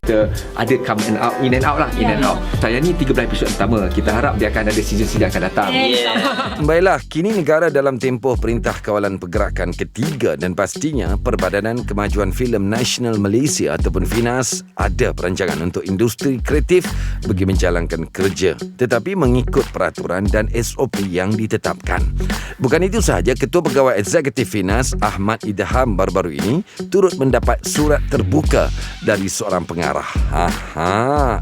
Kita ada come and out, in and out lah, in and out. Saya ni 13 episod pertama. Kita harap dia akan ada season-season akan datang. Baiklah, kini negara dalam tempoh Perintah Kawalan Pergerakan ketiga dan pastinya Perbadanan Kemajuan Filem Nasional Malaysia ataupun FINAS ada perancangan untuk industri kreatif bagi menjalankan kerja tetapi mengikut peraturan dan SOP yang ditetapkan. Bukan itu sahaja, Ketua Pegawai Eksekutif FINAS Ahmad Idham baru-baru ini turut mendapat surat terbuka dari seorang pengarah.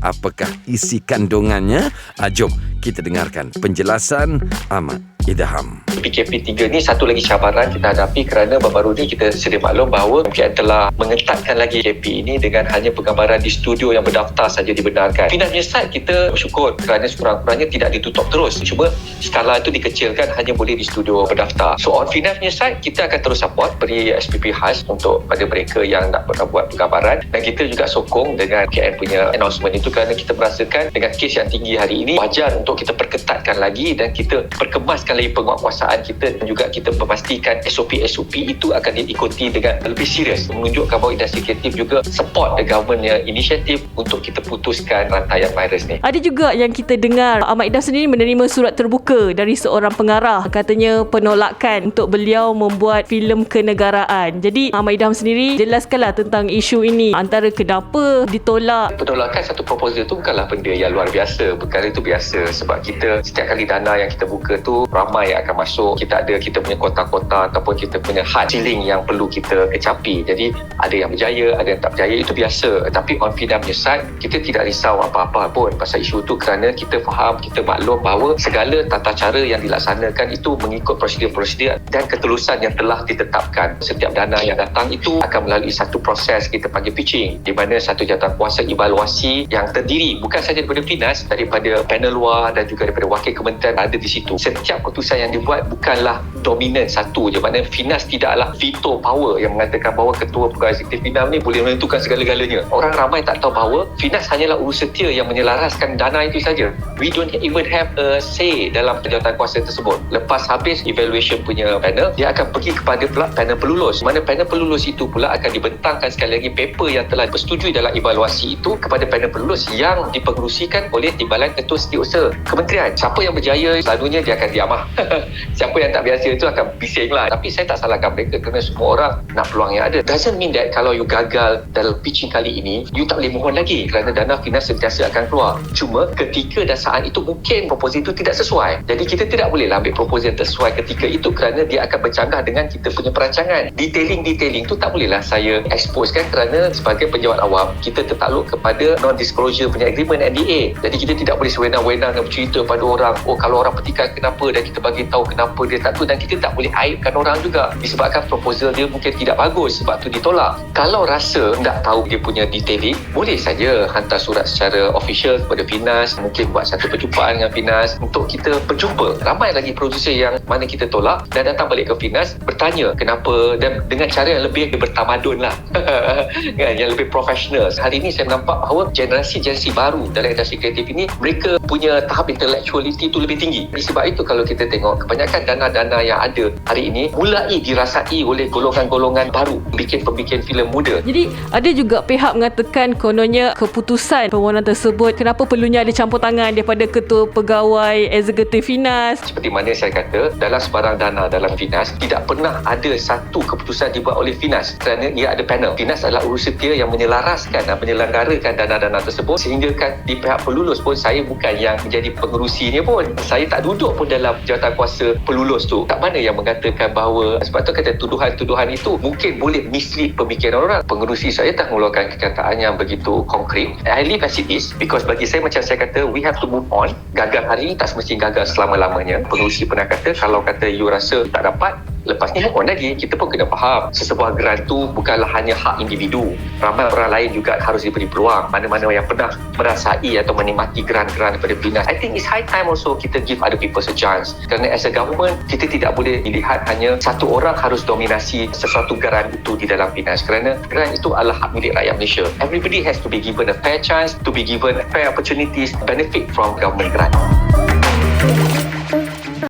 Apakah isi kandungannya? Jom kita dengarkan penjelasan Ahmad Idham. PKP 3 ni satu lagi cabaran kita hadapi kerana baru-baru ni kita sedia maklum bahawa MPN telah mengetatkan lagi PKP ini dengan hanya penggambaran di studio yang berdaftar saja dibenarkan. FINAS punya side kita bersyukur kerana sekurang-kurangnya tidak ditutup terus. Cuma skala itu dikecilkan hanya boleh di studio berdaftar. So on FINAS punya side kita akan terus support, beri SPP khas untuk pada mereka yang nak buat penggambaran, dan kita juga sokong dengan KN punya announcement itu kerana kita merasakan dengan kes yang tinggi hari ini wajar untuk kita perketatkan lagi dan kita perkemaskan lagi penguatkuasaan kita dan juga kita memastikan SOP-SOP itu akan diikuti dengan lebih serius, menunjukkan bahawa industri kreatif juga support the government inisiatif untuk kita putuskan rantaian virus ni. Ada juga yang kita dengar Ahmad Idham sendiri menerima surat terbuka dari seorang pengarah, katanya penolakan untuk beliau membuat filem kenegaraan. Jadi Ahmad Idham sendiri jelaskanlah tentang isu ini, antara kenapa ditolak. Penolakan satu proposal tu bukanlah benda yang luar biasa, perkara itu biasa sebab kita setiap kali dana yang kita buka tu ramai yang akan masuk. Kita punya kota-kota ataupun kita punya hard ceiling yang perlu kita kecapi. Jadi ada yang berjaya, ada yang tak berjaya, itu biasa. Tapi on FINAS punya side, kita tidak risau apa-apa pun pasal isu tu kerana kita faham, kita maklum bahawa segala tata cara yang dilaksanakan itu mengikut prosedur-prosedur dan ketulusan yang telah ditetapkan. Setiap dana yang datang itu akan melalui satu proses kita panggil pitching, di mana satu jawatankuasa evaluasi yang terdiri bukan sahaja daripada FINAS, daripada panel luar dan juga daripada wakil kementerian ada di situ. Setiap keputusan yang dibuat bukanlah dominan satu je, maknanya FINAS tidaklah veto power yang mengatakan bahawa ketua pegawai eksekutif FINAS ni boleh menentukan segala-galanya. Orang ramai tak tahu bahawa FINAS hanyalah urus setia yang menyelaraskan dana itu saja. We don't even have a say dalam jawatankuasa tersebut. Lepas habis evaluation punya panel, dia akan pergi kepada pula panel pelulus, mana panel pelulus itu pula akan dibentangkan sekali lagi paper yang telah bersetujui dalam evaluasi itu kepada panel pelulus yang dipengerusikan oleh Timbalan Ketua Setiausaha Kementerian. Siapa yang berjaya selalunya dia akan diam. Siapa yang tak biasa itu akan bising lah. Tapi saya tak salahkan mereka kerana semua orang nak peluang yang ada. Doesn't mean that kalau you gagal dalam pitching kali ini, you tak boleh mohon lagi kerana dana FINAS sentiasa akan keluar. Cuma ketika dan saat itu mungkin proposal itu tidak sesuai. Jadi kita tidak boleh ambil proposal yang tersesuai ketika itu kerana dia akan bercanggah dengan kita punya perancangan. Detailing tu tak bolehlah saya expose kan kerana sebagai penjawat awam, kita tertakluk kepada non-disclosure punya agreement NDA. Jadi kita tidak boleh sewenang-wenang dan bercerita pada orang, kalau orang petikan kenapa dan kita bagi tahu kenapa dia tak tu, dan kita tak boleh aibkan orang juga disebabkan proposal dia mungkin tidak bagus sebab tu ditolak. Kalau rasa tak tahu dia punya detailing, boleh saja hantar surat secara official kepada FINAS, mungkin buat satu perjumpaan dengan FINAS untuk kita berjumpa. Ramai lagi producer yang mana kita tolak dan datang balik ke FINAS bertanya kenapa, dan dengan cara yang lebih bertamadun lah kan, yang lebih profesional. Hari ini saya nampak bahawa generasi baru dalam industri kreatif ini, mereka punya tahap intellectuality itu lebih tinggi. Sebab itu kalau kita tengok kebanyakan dana-dana yang ada hari ini mulai dirasai oleh golongan-golongan baru, pembikin filem muda. Jadi ada juga pihak mengatakan kononnya keputusan permohonan tersebut kenapa perlunya ada campur tangan daripada Ketua Pegawai Eksekutif FINAS. Seperti mana saya kata, dalam sebarang dana dalam FINAS tidak pernah ada satu keputusan dibuat oleh FINAS kerana ia ada panel. FINAS adalah urus setia yang menyelaraskan dan menyelenggarakan dana-dana tersebut, sehingga kan di pihak pelulus pun saya bukan yang menjadi pengerusinya pun. Saya tak duduk pun dalam jawatankuasa pelulus tu. Tak mana yang mengatakan bahawa, sebab tu kata tuduhan-tuduhan itu mungkin boleh mislead pemikiran orang. Pengerusi saya tak mengeluarkan kenyataan yang begitu konkret. I leave as it is because bagi saya, macam saya kata, we have to move on. Gagal hari ini tak semestinya gagal selama-lamanya. Pengerusi pernah kata, kalau kata you rasa tak dapat, lepas ni hang on lagi. Kita pun kena faham sesebuah grant tu bukanlah hanya hak individu. Ramai orang lain juga harus diberi peluang. Mana-mana yang pernah merasai atau menikmati grant-grant daripada FINAS, I think it's high time also kita give other people a chance. Kerana as a government, kita tidak boleh dilihat hanya satu orang harus dominasi sesuatu grant itu di dalam FINAS, kerana grant itu adalah hak milik rakyat Malaysia. Everybody has to be given a fair chance, to be given fair opportunities, benefit from government grant.